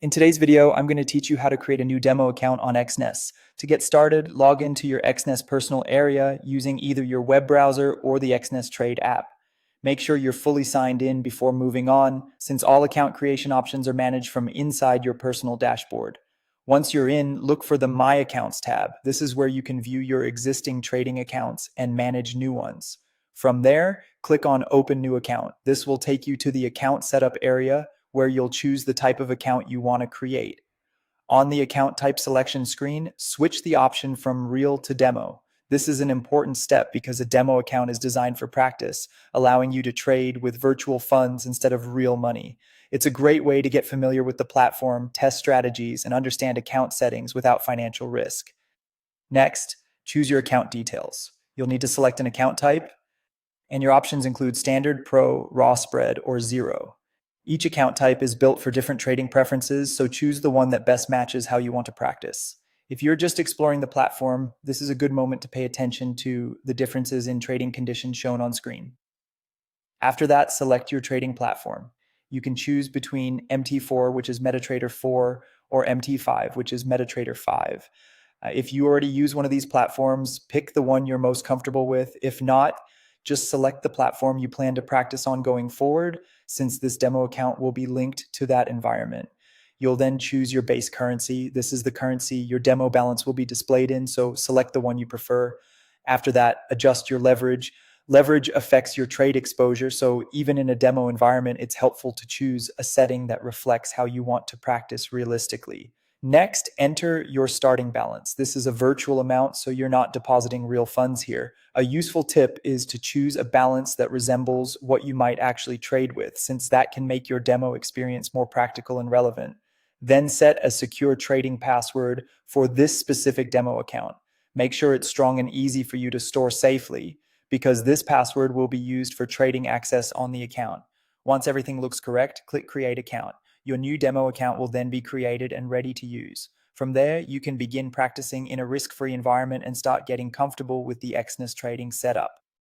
In today's video, I'm going to teach you how to create a new demo account on Exness. To get started, log into your Exness personal area using either your web browser or the Exness Trade app. Make sure you're fully signed in before moving on, since all account creation options are managed from inside your personal dashboard. Once you're in, look for the My Accounts tab. This is where you can view your existing trading accounts and manage new ones. From there, click on Open New Account. This will take you to the Account Setup area where you'll choose the type of account you want to create. On the account type selection screen, switch the option from real to demo. This is an important step because a demo account is designed for practice, allowing you to trade with virtual funds instead of real money. It's a great way to get familiar with the platform, test strategies, and understand account settings without financial risk. Next, choose your account details. You'll need to select an account type, and your options include standard, pro, raw spread, or zero. Each account type is built for different trading preferences, so choose the one that best matches how you want to practice. If you're just exploring the platform, this is a good moment to pay attention to the differences in trading conditions shown on screen. After that, select your trading platform. You can choose between MT4, which is MetaTrader 4, or MT5, which is MetaTrader 5. If you already use one of these platforms, pick the one you're most comfortable with. If not, just select the platform you plan to practice on going forward, since this demo account will be linked to that environment. You'll then choose your base currency. This is the currency your demo balance will be displayed in, so select the one you prefer. After that, adjust your leverage. Leverage affects your trade exposure, so even in a demo environment, it's helpful to choose a setting that reflects how you want to practice realistically. Next, enter your starting balance. This is a virtual amount, so you're not depositing real funds here. A useful tip is to choose a balance that resembles what you might actually trade with, since that can make your demo experience more practical and relevant. Then set a secure trading password for this specific demo account. Make sure it's strong and easy for you to store safely, because this password will be used for trading access on the account. Once everything looks correct, click Create Account. Your new demo account will then be created and ready to use. From there, you can begin practicing in a risk-free environment and start getting comfortable with the Exness trading setup.